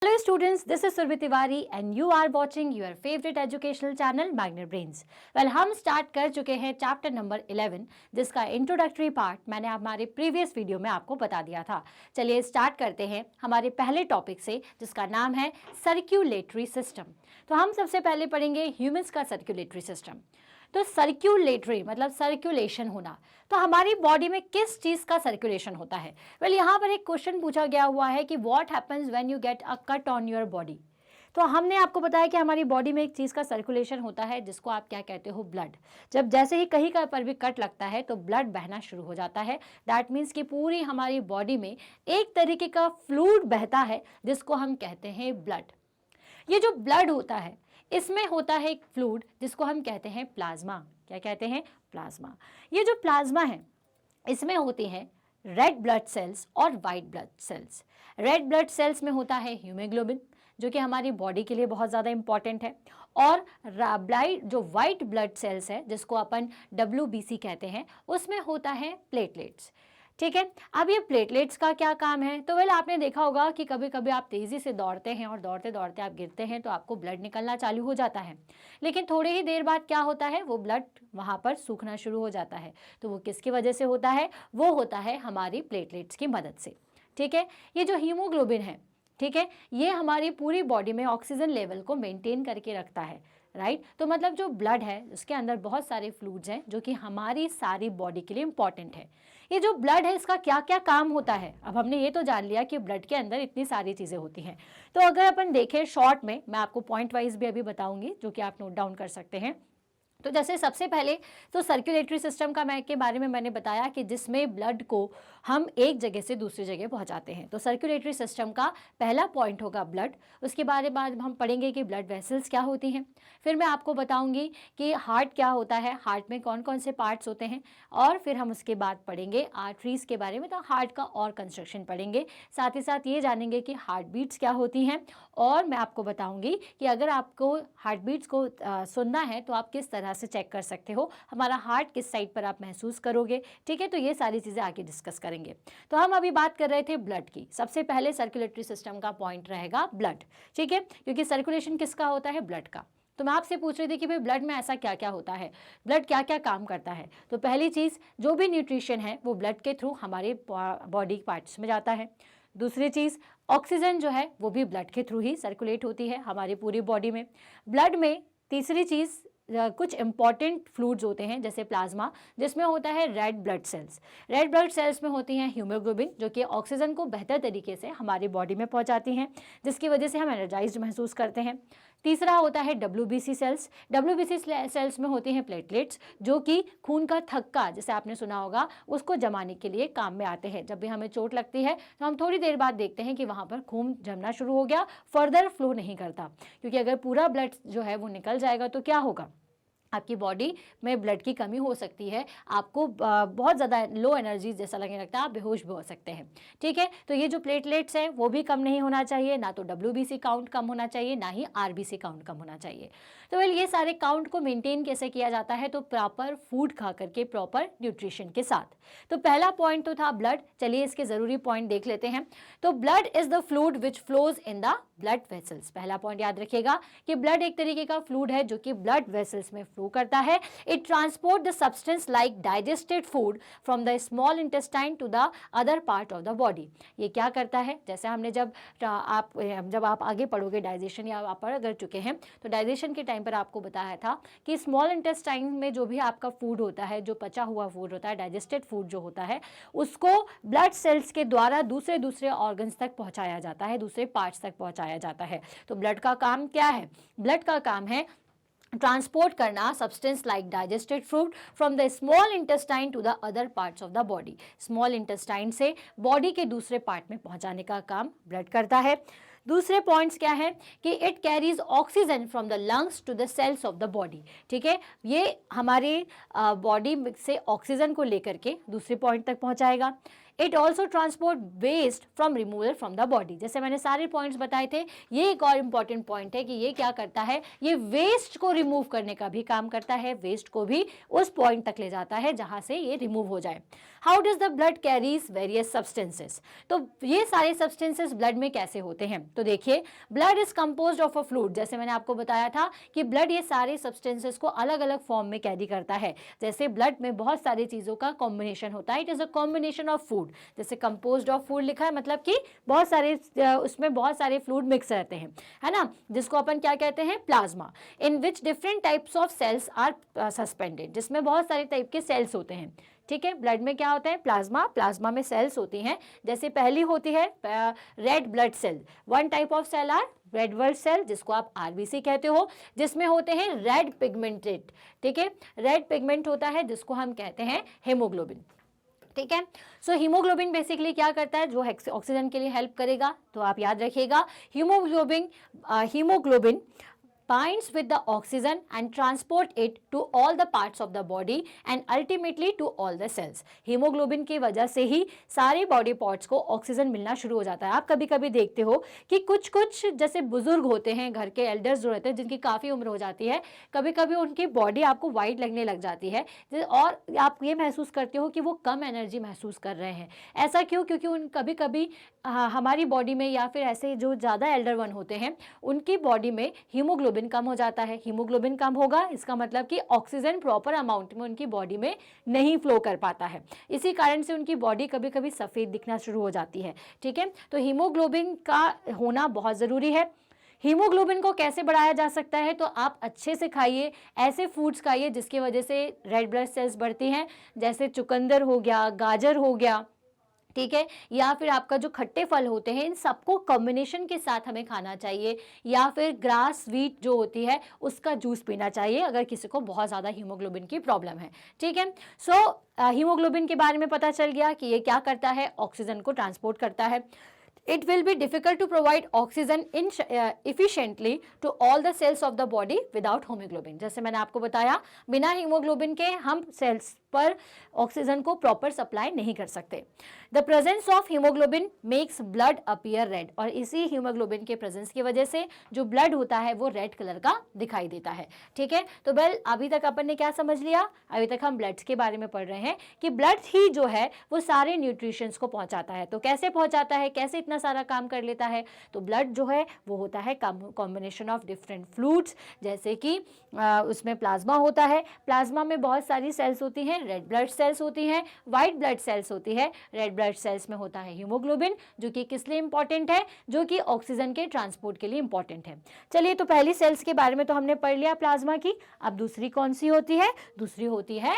Hello students, this is Surbhi Tiwari and you are watching your favorite educational channel Magnet Brains. Well, हम start कर चुके हैं chapter number 11 जिसका introductory part मैंने हमारे previous video में आपको बता दिया था। चलिए स्टार्ट करते हैं हमारे पहले टॉपिक से जिसका नाम है सर्क्यूलेटरी सिस्टम। तो हम सबसे पहले पढ़ेंगे ह्यूमंस का सर्क्यूलेटरी सिस्टम। तो सर्क्यूलेटरी मतलब सर्कुलेशन होना, तो हमारी बॉडी में किस चीज़ का सर्कुलेशन होता है? वेल यहाँ पर एक क्वेश्चन पूछा गया हुआ है कि what happens when you get a cut on your body. तो हमने आपको बताया कि हमारी बॉडी में एक चीज़ का सर्कुलेशन होता है जिसको आप क्या कहते हो, ब्लड। जब जैसे ही कहीं का पर भी कट लगता है तो ब्लड बहना शुरू हो जाता है। दैट मीन्स कि पूरी हमारी बॉडी में एक तरीके का फ्लूइड बहता है जिसको हम कहते हैं ब्लड। ये जो ब्लड होता है इसमें होता है एक फ्लूइड जिसको हम कहते हैं प्लाज्मा। क्या कहते हैं? प्लाज्मा। ये जो प्लाज्मा है इसमें होती हैं रेड ब्लड सेल्स और white blood cells. Red blood cells में होता है हीमोग्लोबिन जो कि हमारी बॉडी के लिए बहुत ज़्यादा इंपॉर्टेंट है, और जो वाइट ब्लड सेल्स है जिसको अपन WBC कहते हैं उसमें होता है प्लेटलेट्स। ठीक है, अब ये प्लेटलेट्स का क्या काम है? तो वेल आपने देखा होगा कि कभी कभी आप तेज़ी से दौड़ते हैं और दौड़ते दौड़ते आप गिरते हैं तो आपको ब्लड निकलना चालू हो जाता है, लेकिन थोड़ी ही देर बाद क्या होता है, वो ब्लड वहाँ पर सूखना शुरू हो जाता है। तो वो किसकी वजह से होता है? वो होता है हमारी प्लेटलेट्स की मदद से। ठीक है, ये जो हीमोग्लोबिन है, ठीक है, ये हमारी पूरी बॉडी में ऑक्सीजन लेवल को मेंटेन करके रखता है, राइट। तो मतलब जो ब्लड है उसके अंदर बहुत सारे फ्लूइड्स हैं जो कि हमारी सारी बॉडी के लिए इंपॉर्टेंट है। ये जो ब्लड है इसका क्या क्या काम होता है? अब हमने ये तो जान लिया कि ब्लड के अंदर इतनी सारी चीज़ें होती हैं। तो अगर अपन देखें शॉर्ट में, मैं आपको पॉइंट वाइज भी अभी बताऊंगी जो कि आप नोट डाउन कर सकते हैं। तो जैसे सबसे पहले तो सर्कुलेटरी सिस्टम का के बारे में मैंने बताया कि जिसमें ब्लड को हम एक जगह से दूसरी जगह पहुंचाते हैं। तो सर्कुलेटरी सिस्टम का पहला पॉइंट होगा ब्लड। उसके बाद हम पढ़ेंगे कि ब्लड वेसल्स क्या होती हैं, फिर मैं आपको बताऊंगी कि हार्ट क्या होता है, हार्ट में कौन कौन से पार्ट्स होते हैं, और फिर हम उसके बाद पढ़ेंगे आर्टरीज के बारे में, तो हार्ट का और कंस्ट्रक्शन पढ़ेंगे। साथ ही साथ ये जानेंगे कि हार्ट बीट्स क्या होती हैं, और मैं आपको बताऊँगी कि अगर आपको हार्ट बीट्स को सुनना है तो आप किस तरह से चेक कर सकते हो, हमारा हार्ट किस साइड पर आप महसूस करोगे। ठीक है, तो ये सारी चीज़ें आगे डिस्कस करेंगे। तो हम अभी बात कर रहे थे ब्लड की। सबसे पहले सर्कुलेटरी सिस्टम का पॉइंट रहेगा ब्लड। ठीक है, क्योंकि सर्कुलेशन किसका होता है? ब्लड का। तो मैं आपसे पूछ रही थी कि भाई ब्लड में ऐसा क्या क्या होता है, ब्लड क्या क्या काम करता है। तो पहली चीज़, जो भी न्यूट्रिशन है वो ब्लड के थ्रू हमारे बॉडी पार्ट्स में जाता है। दूसरी चीज़, ऑक्सीजन जो है वो भी ब्लड के थ्रू ही सर्कुलेट होती है हमारी पूरी बॉडी में, ब्लड में। तीसरी चीज़, कुछ इंपॉर्टेंट फ्लूइड्स होते हैं जैसे प्लाज्मा, जिसमें होता है red blood cells. Red blood cells में होती हैं हीमोग्लोबिन जो कि ऑक्सीजन को बेहतर तरीके से हमारी बॉडी में पहुंचाती हैं, जिसकी वजह से हम एनर्जाइज्ड महसूस करते हैं। तीसरा होता है WBC सेल्स। WBC सेल्स में होती हैं प्लेटलेट्स जो कि खून का थक्का, जैसे आपने सुना होगा, उसको जमाने के लिए काम में आते हैं। जब भी हमें चोट लगती है तो हम थोड़ी देर बाद देखते हैं कि वहाँ पर खून जमना शुरू हो गया, फर्दर फ्लो नहीं करता, क्योंकि अगर पूरा ब्लड जो है वो निकल जाएगा तो क्या होगा, आपकी बॉडी में ब्लड की कमी हो सकती है, आपको बहुत ज़्यादा लो एनर्जी जैसा लगने लगता है, आप बेहोश भी हो सकते हैं। ठीक है, तो ये जो प्लेटलेट्स हैं वो भी कम नहीं होना चाहिए, ना तो WBC काउंट कम होना चाहिए, ना ही RBC काउंट कम होना चाहिए। तो वेल ये सारे काउंट को मेंटेन कैसे किया जाता है? तो प्रॉपर फूड खा करके, प्रॉपर न्यूट्रिशन के साथ। तो पहला पॉइंट तो था ब्लड। चलिए इसके ज़रूरी पॉइंट देख लेते हैं। तो blood is the fluid which flows in the blood vessels. पहला पॉइंट याद रखिएगा कि ब्लड एक तरीके का फ्लूइड है जो कि ब्लड वेसल्स में फ्लो करता है। It transport the substance like digested food from the small intestine to the other part of the body. ये क्या करता है? जैसे हमने जब आप आगे पढ़ोगे डाइजेशन, या आप पढ़ कर चुके हैं, तो डाइजेशन के टाइम पर आपको बताया था कि स्मॉल इंटेस्टाइन में जो भी आपका फूड होता है, जो पचा हुआ फूड होता है, डाइजेस्टेड फूड जो होता है, उसको ब्लड सेल्स के द्वारा दूसरे ऑर्गन्स तक पहुंचाया जाता है, दूसरे पार्ट्स तक पहुंचाया जाता है। तो ब्लड का काम क्या है? ब्लड का काम है ट्रांसपोर्ट करना substance like digested food from the small intestine to the other parts of the body. Small intestine से बॉडी के दूसरे पार्ट में पहुंचाने का काम ब्लड करता है। दूसरे पॉइंट्स क्या है कि it carries oxygen from the lungs to the cells of the body. ठीक है, ये हमारे बॉडी से ऑक्सीजन को लेकर के दूसरे पॉइंट तक पहुंचाएगा। It also transport waste from removal from the body. जैसे मैंने सारे पॉइंट्स बताए थे, ये एक और इंपॉर्टेंट पॉइंट है कि ये क्या करता है, ये वेस्ट को रिमूव करने का भी काम करता है, वेस्ट को भी उस पॉइंट तक ले जाता है जहां से ये रिमूव हो जाए। How does the blood carries various substances, तो ये सारे सब्सटेंसेस ब्लड में कैसे होते हैं, तो देखिए blood is composed of a fluid. जैसे मैंने आपको बताया था कि ब्लड ये सारे सब्सटेंसेस को अलग अलग फॉर्म में कैरी करता है। जैसे ब्लड में बहुत सारी चीजों का कॉम्बिनेशन होता है, it is a combination of food. जैसे कंपोज्ड ऑफ फूड लिखा है, मतलब कि बहुत सारे उसमें बहुत सारे फ्लूइड मिक्स रहते हैं, है ना, जिसको अपन क्या कहते हैं, plasma. In which different types of cells are suspended, जिसमें बहुत सारे टाइप के सेल्स होते हैं। ठीक है, ब्लड में क्या होता है, प्लाज्मा, प्लाज्मा में सेल्स होती हैं। जैसे पहली होती है red blood cell, one type of cell are red blood cell, जिसको आप आरबीसी कहते हो, जिसमें होते हैं रेड पिगमेंटेड, ठीक है, रेड पिगमेंट होता है जिसको हम कहते हैं हीमोग्लोबिन। ठीक है, सो हीमोग्लोबिन बेसिकली क्या करता है, जो ऑक्सीजन के लिए हेल्प करेगा, तो आप याद रखिएगा haemoglobin binds with the oxygen and transport it to all the parts of the body and ultimately to all the cells। Haemoglobin की वजह से ही सारे बॉडी पार्ट्स को ऑक्सीजन मिलना शुरू हो जाता है। आप कभी कभी देखते हो कि कुछ जैसे बुजुर्ग होते हैं, घर के एल्डर्स जो रहते हैं, जिनकी काफ़ी उम्र हो जाती है, कभी कभी उनकी बॉडी आपको वाइट लगने लग जाती है और आप ये महसूस करते हो कि वो कम एनर्जी महसूस कर रहे हैं। ऐसा क्यों, क्योंकि उन कभी कभी हमारी बॉडी में या फिर ऐसे जो ज़्यादा एल्डर वन होते हैं उनकी बॉडी में हीमोग्लोबिन कम हो जाता है। हीमोग्लोबिन कम होगा, इसका मतलब कि ऑक्सीजन प्रॉपर अमाउंट में उनकी बॉडी में नहीं फ्लो कर पाता है, इसी कारण से उनकी बॉडी कभी कभी सफ़ेद दिखना शुरू हो जाती है। ठीक है, तो हीमोग्लोबिन का होना बहुत ज़रूरी है। हीमोग्लोबिन को कैसे बढ़ाया जा सकता है, तो आप अच्छे से खाइए, ऐसे फूड्स खाइए जिसकी वजह से रेड ब्लड सेल्स बढ़ती हैं, जैसे चुकंदर हो गया, गाजर हो गया, ठीक है, या फिर आपका जो खट्टे फल होते हैं, इन सबको कॉम्बिनेशन के साथ हमें खाना चाहिए, या फिर ग्रास वीट जो होती है उसका जूस पीना चाहिए अगर किसी को बहुत ज़्यादा हीमोग्लोबिन की प्रॉब्लम है। ठीक है, सो हीमोग्लोबिन के बारे में पता चल गया कि ये क्या करता है, ऑक्सीजन को ट्रांसपोर्ट करता है। It will be difficult to provide oxygen efficiently to all the cells of the body without hemoglobin। जैसे मैंने आपको बताया, बिना हीमोग्लोबिन के हम सेल्स पर ऑक्सीजन को प्रॉपर सप्लाई नहीं कर सकते। The presence of haemoglobin makes blood appear red, और इसी हीमोग्लोबिन के प्रेजेंस की वजह से जो ब्लड होता है वो रेड कलर का दिखाई देता है। ठीक है, तो वेल अभी तक अपन ने क्या समझ लिया, अभी तक हम ब्लड्स के बारे में पढ़ रहे हैं कि ब्लड ही जो है वो सारे न्यूट्रिशंस को पहुंचाता है। तो कैसे पहुंचाता है, कैसे इतना सारा काम कर लेता है, तो ब्लड जो है वो होता है कॉम्बिनेशन ऑफ डिफरेंट फ्लूइड्स, जैसे कि उसमें प्लाज्मा होता है, प्लाज्मा में बहुत सारी सेल्स होती हैं, रेड ब्लड सेल्स होती हैं, वाइट ब्लड सेल्स होती है। रेड ब्लड सेल्स में होता है हीमोग्लोबिन, जो कि किस लिए इंपॉर्टेंट है, जो कि ऑक्सीजन के ट्रांसपोर्ट के लिए इंपॉर्टेंट है। चलिए, तो पहली सेल्स के बारे में तो हमने पढ़ लिया प्लाज्मा की, अब दूसरी कौन सी होती है, दूसरी होती है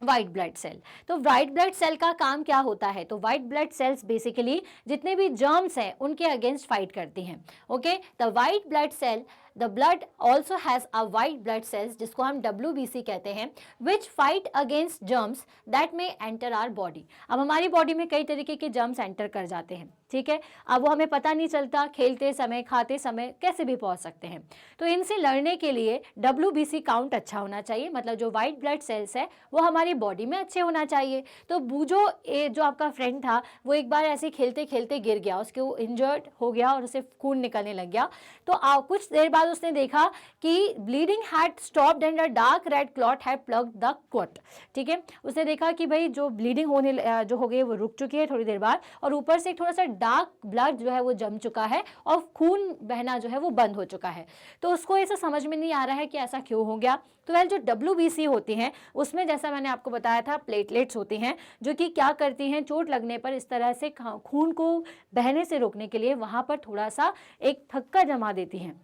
व्हाइट ब्लड सेल। तो व्हाइट ब्लड सेल का काम क्या होता है, तो व्हाइट ब्लड सेल्स बेसिकली जितने भी जर्म्स हैं उनके अगेंस्ट फाइट करती हैं। Okay, the white blood cell, the blood also has a white blood cells, जिसको हम WBC कहते हैं, which fight against germs that में एंटर आवर बॉडी। अब हमारी बॉडी में कई तरीके के जर्म्स एंटर कर जाते हैं, ठीक है, अब वो हमें पता नहीं चलता, खेलते समय, खाते समय कैसे भी पहुंच सकते हैं। तो इनसे लड़ने के लिए WBC काउंट अच्छा होना चाहिए, मतलब जो व्हाइट ब्लड सेल्स है वो हमारी बॉडी में अच्छे होना चाहिए। तो बूजो जो आपका फ्रेंड था वो एक बार ऐसे खेलते खेलते गिर गया, उसके वो इंजर्ड हो गया और उसे खून निकलने लग गया। तो कुछ देर बाद उसने देखा कि bleeding had stopped and a dark red clot had plugged the clot. ठीक है, उसने देखा कि भाई जो ब्लीडिंग होने जो हो गई वो रुक चुकी है थोड़ी देर बाद, और ऊपर से थोड़ा सा डार्क ब्लड जो है वो जम चुका है और खून बहना जो है वो बंद हो चुका है। तो उसको ऐसा समझ में नहीं आ रहा है कि ऐसा क्यों हो गया। तो वह जो WBC होती हैं उसमें जैसा मैंने आपको बताया था प्लेटलेट्स होती हैं, जो कि क्या करती हैं, चोट लगने पर इस तरह से खून को बहने से रोकने के लिए वहाँ पर थोड़ा सा एक थक्का जमा देती हैं।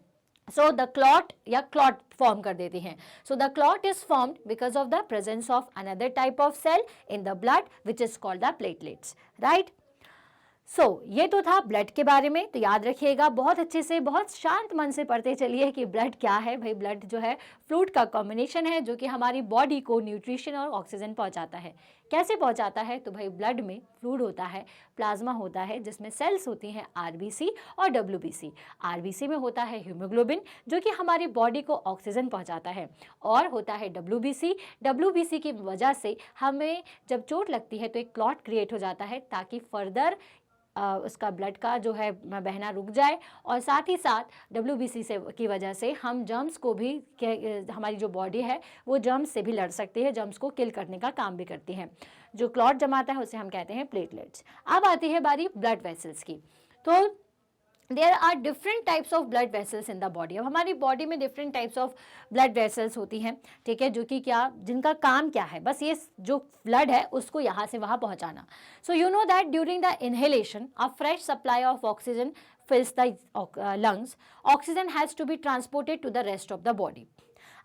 सो द क्लॉट या क्लॉट फॉर्म कर देती हैं। So the clot is formed because of the presence of another type of cell in the blood which is called the platelets, right. ये तो था ब्लड के बारे में। तो याद रखिएगा, बहुत अच्छे से, बहुत शांत मन से पढ़ते चलिए कि ब्लड क्या है। भाई ब्लड जो है फ्लूइड का कॉम्बिनेशन है जो कि हमारी बॉडी को न्यूट्रिशन और ऑक्सीजन पहुंचाता है। कैसे पहुंचाता है? तो भाई ब्लड में फ्लूइड होता है, प्लाज्मा होता है जिसमें सेल्स होती हैं आरबीसी और डब्ल्यूबीसी। आरबीसी में होता है हीमोग्लोबिन जो कि हमारी बॉडी को ऑक्सीजन पहुंचाता है, और होता है डब्ल्यूबीसी। डब्ल्यूबीसी की वजह से हमें जब चोट लगती है तो एक क्लॉट क्रिएट हो जाता है ताकि फर्दर उसका ब्लड का जो है बहना रुक जाए, और साथ ही साथ डब्ल्यूबीसी से की वजह से हम जर्म्स को भी, हमारी जो बॉडी है वो जर्म्स से भी लड़ सकती है, जर्म्स को किल करने का काम भी करती है। जो क्लॉट जमाता है उसे हम कहते हैं प्लेटलेट्स। अब आती है बारी ब्लड वेसल्स की। तो there are different types of blood vessels in the body. अब हमारी बॉडी में different types of blood vessels होती हैं, ठीक है, जो कि क्या, जिनका काम क्या है, बस ये जो ब्लड है उसको यहाँ से वहाँ पहुँचाना। So you know that during the inhalation a fresh supply of oxygen fills the lungs. Oxygen has to be transported to the rest of the body.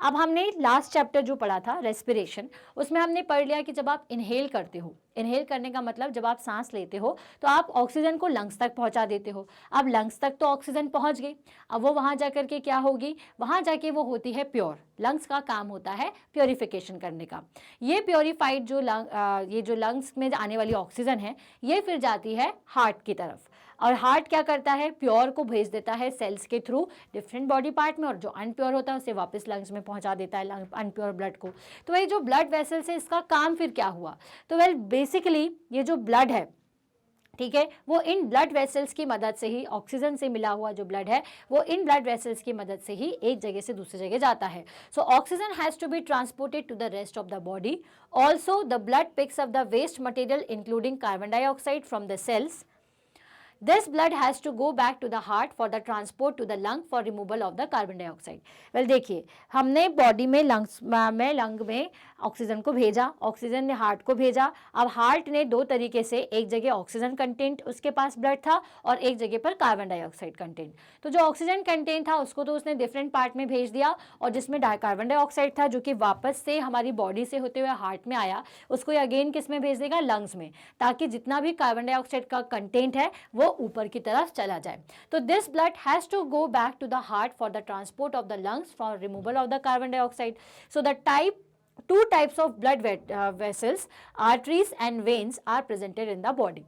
अब हमने लास्ट चैप्टर जो पढ़ा था रेस्पिरेशन, उसमें हमने पढ़ लिया कि जब आप इनहेल करते हो, इनहेल करने का मतलब जब आप सांस लेते हो तो आप ऑक्सीजन को लंग्स तक पहुंचा देते हो। अब लंग्स तक तो ऑक्सीजन पहुंच गई, अब वो वहां जाकर के क्या होगी, वहां जाके वो होती है प्योर। लंग्स का काम होता है प्योरिफिकेशन करने का। ये प्योरीफाइड जो लंग्स में आने वाली ऑक्सीजन है, ये फिर जाती है हार्ट की तरफ, और हार्ट क्या करता है, प्योर को भेज देता है सेल्स के थ्रू डिफरेंट बॉडी पार्ट में, और जो अनप्योर होता है उसे वापस लंग्स में पहुंचा देता है, अनप्योर ब्लड को। तो ये जो ब्लड वेसल्स है इसका काम फिर क्या हुआ, तो वेल बेसिकली ये जो ब्लड है, ठीक है, वो इन ब्लड वेसल्स की मदद से ही, ऑक्सीजन से मिला हुआ जो ब्लड है वो इन ब्लड वेसल्स की मदद से ही एक जगह से दूसरी जगह जाता है। So oxygen has to be transported to the rest of the body. Also the blood picks up the waste material including carbon dioxide from the cells. This blood has to go back to the heart for the transport to the lung for removal of the carbon dioxide. Well, देखिए, हमने body में lung में oxygen को भेजा, oxygen ने heart को भेजा। अब हार्ट ने दो तरीके से, एक जगह ऑक्सीजन कंटेंट उसके पास ब्लड था और एक जगह पर कार्बन डाइऑक्साइड कंटेंट। तो जो ऑक्सीजन कंटेंट था उसको तो उसने डिफरेंट पार्ट में भेज दिया, और जिसमें कार्बन डाइऑक्साइड था जो कि वापस से हमारी बॉडी से होते हुए हार्ट में आया, उसको अगेन किस में भेज देगा, लंग्स में, ताकि जितना भी कार्बन डाइऑक्साइड का कंटेंट है वो ऊपर की तरफ चला जाए। तो this blood has to go back to the heart for the transport of the lungs for removal of the carbon dioxide. So the two types of blood vessels, arteries and veins, are presented in the body.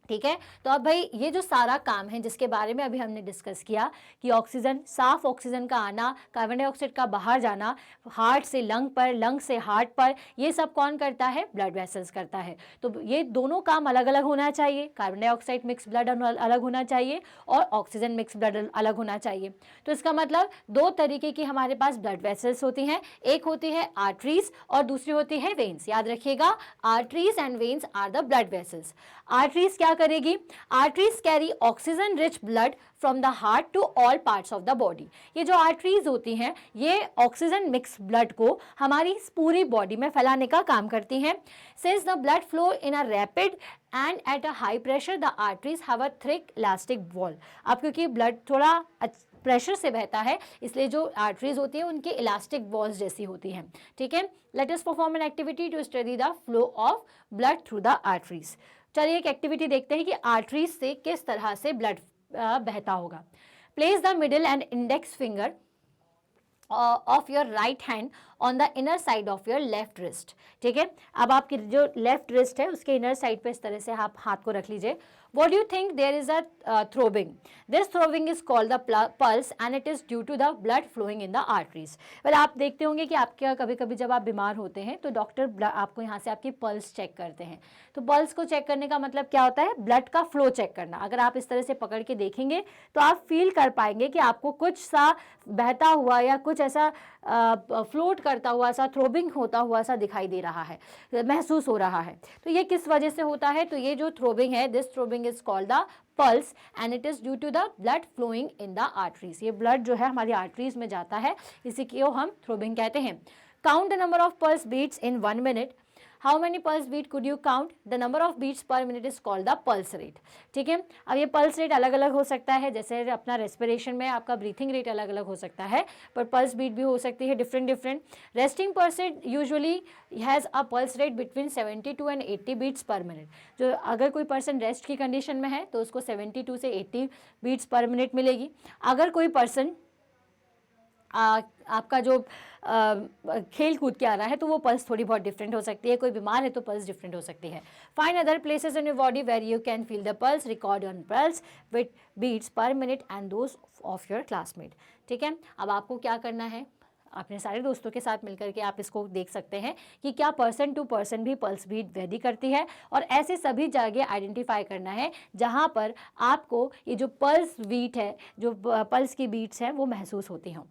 ठीक है, तो अब भाई ये जो सारा काम है जिसके बारे में अभी हमने डिस्कस किया कि ऑक्सीजन, साफ ऑक्सीजन का आना, कार्बन डाइऑक्साइड का बाहर जाना, हार्ट से लंग पर, लंग से हार्ट पर, ये सब कौन करता है, ब्लड वेसल्स करता है। तो ये दोनों काम अलग अलग होना चाहिए, कार्बन डाइऑक्साइड मिक्स ब्लड अलग होना चाहिए और ऑक्सीजन मिक्स ब्लड अलग होना चाहिए। तो इसका मतलब दो तरीके की हमारे पास ब्लड वेसल्स होती हैं, एक होती है आर्टरीज और दूसरी होती है वेन्स। याद रखिएगा, arteries and veins are the blood vessels. Arteries क्या करेगी, arteries carry oxygen rich blood from the heart to all parts of the body. ये जो आर्टरीज होती हैं ये ऑक्सीजन मिक्स ब्लड को हमारी पूरी बॉडी में फैलाने का काम करती हैं। Since the blood flow in a rapid and at a high pressure the arteries have a thick elastic wall. अब क्योंकि ब्लड थोड़ा प्रेशर से बहता है इसलिए जो आर्टरीज होती हैं उनकी इलास्टिक वॉल्स जैसी होती हैं। ठीक है, let us perform an activity to study the flow of blood through the arteries. चलिए एक एक्टिविटी देखते हैं कि आर्टरीज से किस तरह से ब्लड बहता होगा। Place the middle and index finger of your right hand on the inner side of your left wrist. ठीक है, अब आपकी जो लेफ्ट रिस्ट है उसके इनर साइड पे इस तरह से आप हाथ को रख लीजिए। What do you think? There is a throbbing. This throbbing is called the pulse and it is due to the blood flowing in the arteries. Well, आप देखते होंगे कि आपके कभी कभी जब आप बीमार होते हैं तो डॉक्टर आपको यहाँ से आपकी पल्स चेक करते हैं। तो पल्स को चेक करने का मतलब क्या होता है, ब्लड का फ्लो चेक करना। अगर आप इस तरह से पकड़ के देखेंगे तो आप फील कर पाएंगे कि आपको कुछ सा बहता हुआ या कुछ ऐसा फ्लोट करता हुआ सा, थ्रोबिंग होता हुआ सा दिखाई दे रहा है, महसूस हो रहा है। तो ये किस वजह से होता है, तो ये जो थ्रोबिंग है, this throbbing is called the pulse and it is due to the blood flowing in the arteries. ये ब्लड जो है हमारी आर्टरीज में जाता है, इसी को हम थ्रोबिंग कहते हैं। Count the number of pulse beats in 1 minute. How many pulse beat could you count? The number of beats per minute is called the pulse rate. ठीक है, अब ये पल्स रेट अलग अलग हो सकता है, जैसे अपना रेस्पिरेशन में आपका ब्रीथिंग रेट अलग अलग हो सकता है, पर पल्स बीट भी हो सकती है different. Resting person usually has a pulse rate between 72 and 80 beats per minute. जो अगर कोई पर्सन रेस्ट की कंडीशन में है तो उसको 72 से 80 बीट्स पर मिनट मिलेगी। अगर कोई पर्सन आपका जो खेल कूद के आ रहा है तो वो पल्स थोड़ी बहुत डिफरेंट हो सकती है, कोई बीमार है तो पल्स डिफरेंट हो सकती है। Find other places in your body where you can feel the pulse, record on pulse with beats per minute and those of your classmate. ठीक है, अब आपको क्या करना है, अपने सारे दोस्तों के साथ मिलकर के आप इसको देख सकते हैं कि क्या पर्सन टू पर्सन भी पल्स बीट वेरी करती है, और ऐसे सभी जगह आइडेंटिफाई करना है जहां पर आपको ये जो पल्स बीट है, जो पल्स की बीट्स हैं वो महसूस होती हों।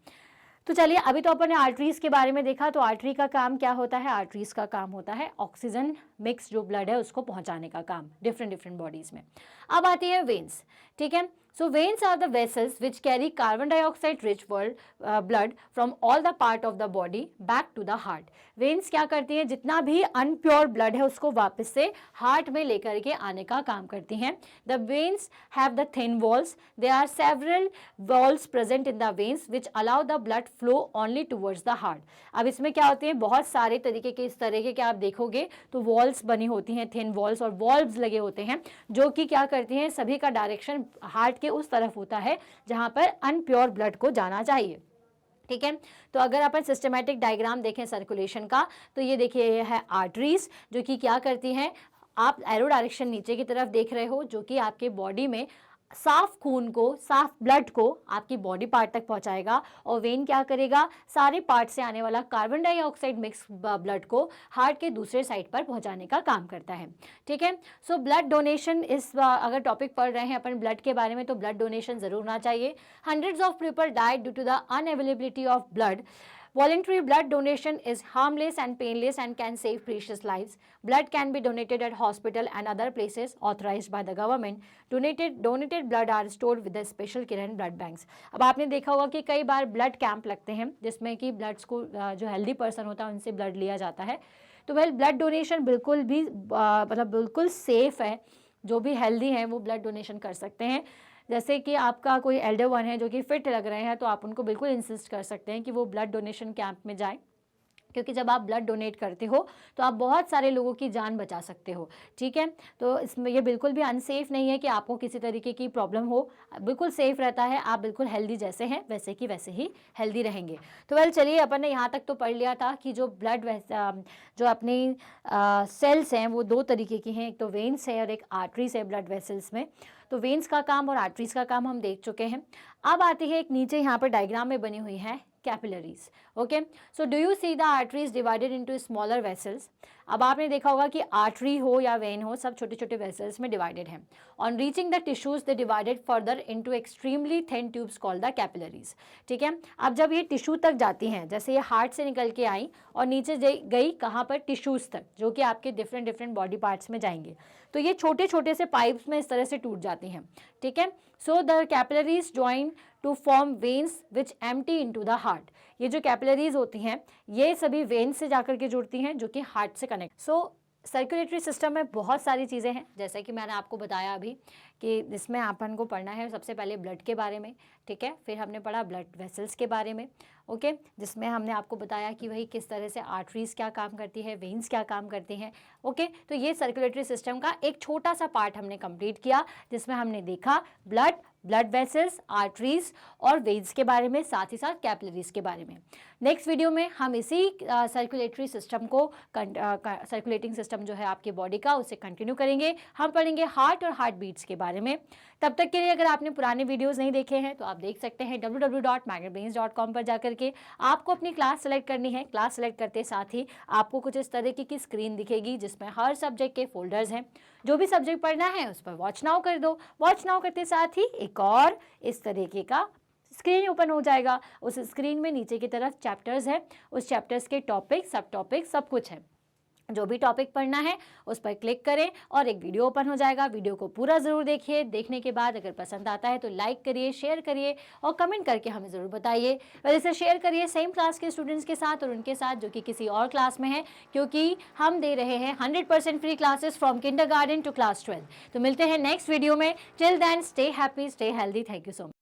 तो चलिए, अभी तो अपन ने आर्टरीज के बारे में देखा, तो आर्टरी का काम क्या होता है? आर्टरीज का काम होता है ऑक्सीजन मिक्स जो ब्लड है उसको पहुंचाने का काम डिफरेंट बॉडीज में। अब आती है वेन्स। ठीक है, so veins are the vessels which carry carbon dioxide rich blood from all the part of the body back to the heart. veins क्या करती हैं? जितना भी अनप्योर ब्लड है उसको वापस से हार्ट में लेकर के आने का काम करती हैं। The veins have the thin walls. There are several walls present in the veins which allow the blood flow only towards the heart. अब इसमें क्या होते हैं, बहुत सारे तरीके के इस तरह के आप देखोगे तो वॉल्स बनी होती हैं, थिन वॉल्स, और वॉल्व्स लगे होते हैं जो कि क्या करती हैं, सभी का डायरेक्शन हार्ट के उस तरफ होता है जहां पर अनप्योर ब्लड को जाना चाहिए। ठीक है, तो अगर अपन सिस्टमैटिक डायग्राम देखें सर्कुलेशन का, तो ये देखिए ये है आर्टरीज जो कि क्या करती हैं, आप एरो डायरेक्शन नीचे की तरफ देख रहे हो, जो कि आपके बॉडी में साफ खून को, साफ ब्लड को आपकी बॉडी पार्ट तक पहुंचाएगा, और वेन क्या करेगा, सारे पार्ट से आने वाला कार्बन डाइऑक्साइड मिक्स ब्लड को हार्ट के दूसरे साइड पर पहुंचाने का काम करता है। ठीक है, सो ब्लड डोनेशन इस अगर टॉपिक पढ़ रहे हैं अपन ब्लड के बारे में तो ब्लड डोनेशन जरूर होना चाहिए। Hundreds of people died due to the unavailability of blood. Voluntary blood donation is harmless and painless and can save precious lives. Blood can be donated at hospital and other places authorized by the government. Donated blood are stored with the special Kiran blood banks. अब आपने देखा होगा कि कई बार blood camp लगते हैं जिसमें कि ब्लड्स को जो हेल्दी पर्सन होता है उनसे ब्लड लिया जाता है। तो ब्लड डोनेशन बिल्कुल भी मतलब बिल्कुल सेफ है, जो भी हेल्दी हैं वो ब्लड डोनेशन कर सकते हैं। जैसे कि आपका कोई एल्डर वन है जो कि फिट लग रहे हैं तो आप उनको बिल्कुल इंसिस्ट कर सकते हैं कि वो ब्लड डोनेशन कैंप में जाएं, क्योंकि जब आप ब्लड डोनेट करते हो तो आप बहुत सारे लोगों की जान बचा सकते हो। ठीक है, तो इसमें ये बिल्कुल भी अनसेफ नहीं है कि आपको किसी तरीके की प्रॉब्लम हो, बिल्कुल सेफ रहता है, आप बिल्कुल हेल्दी जैसे हैं वैसे की वैसे ही हेल्दी रहेंगे। तो चलिए, अपन ने यहाँ तक तो पढ़ लिया था कि जो ब्लड जो अपनी सेल्स हैं वो दो तरीके की हैं, एक तो वेन्स है और एक आर्टरीज है ब्लड वेसल्स में। तो वेन्स का काम और आर्टरीज का काम हम देख चुके हैं। अब आती है एक नीचे यहाँ पर डायग्राम में बनी हुई है capillaries. Okay, so do you see the arteries divided into smaller vessels. अब आपने देखा होगा कि आर्टरी हो या वेन हो, सब छोटे छोटे वेसल्स में डिवाइडेड हैं। On reaching the tissues they divided further into extremely thin tubes called the capillaries. ठीक है, अब जब ये टिश्यू तक जाती हैं, जैसे ये हार्ट से निकल के आई और नीचे गई कहाँ पर, टिश्यूज तक, जो कि आपके डिफरेंट बॉडी पार्ट्स में जाएंगे, तो ये छोटे छोटे से पाइप्स में इस तरह से टूट जाती हैं। ठीक है, so the capillaries join to form veins which empty into the heart. ये जो कैपिलरीज होती हैं ये सभी वेन्स से जाकर के जुड़ती हैं जो कि हार्ट से कनेक्ट। सो सर्कुलेटरी सिस्टम में बहुत सारी चीज़ें हैं, जैसे कि मैंने आपको बताया अभी कि इसमें अपन को पढ़ना है सबसे पहले ब्लड के बारे में। ठीक है, फिर हमने पढ़ा ब्लड वेसल्स के बारे में। ओके, जिसमें हमने आपको बताया कि वही किस तरह से आर्टरीज क्या काम करती है, वेन्स क्या काम करती हैं। ओके, तो ये सर्कुलेटरी सिस्टम का एक छोटा सा पार्ट हमने कंप्लीट किया, जिसमें हमने देखा ब्लड वेसल्स, आर्टरीज और वेन्स के बारे में, साथ ही साथ कैपिलरीज के बारे में। नेक्स्ट वीडियो में हम इसी सर्कुलेटरी सिस्टम को, सर्कुलेटिंग सिस्टम जो है आपकी बॉडी का, उसे कंटिन्यू करेंगे। हम पढ़ेंगे हार्ट और हार्ट बीट्स के बारे में। तब तक के लिए अगर आपने पुराने वीडियोस नहीं देखे हैं तो आप देख सकते हैं www.magnetbrains.com पर जाकर के। आपको अपनी क्लास सेलेक्ट करनी है। क्लास सेलेक्ट करते साथ ही आपको कुछ इस तरीके की स्क्रीन दिखेगी जिसमें हर सब्जेक्ट के फोल्डर्स हैं। जो भी सब्जेक्ट पढ़ना है उस पर वॉच नाउ कर दो। वॉच नाउ करते साथ ही एक और इस तरीके का स्क्रीन ओपन हो जाएगा। उस स्क्रीन में नीचे की तरफ चैप्टर्स है, उस चैप्टर्स के टॉपिक, सब टॉपिक सब कुछ है। जो भी टॉपिक पढ़ना है उस पर क्लिक करें और एक वीडियो ओपन हो जाएगा। वीडियो को पूरा ज़रूर देखिए। देखने के बाद अगर पसंद आता है तो लाइक करिए, शेयर करिए और कमेंट करके हमें ज़रूर बताइए। वैसे शेयर करिए सेम क्लास के स्टूडेंट्स के साथ और उनके साथ जो कि किसी और क्लास में है, क्योंकि हम दे रहे हैं 100% free classes from kindergarten to class 12। तो मिलते हैं नेक्स्ट वीडियो में। Till then stay happy, stay healthy. Thank you so much.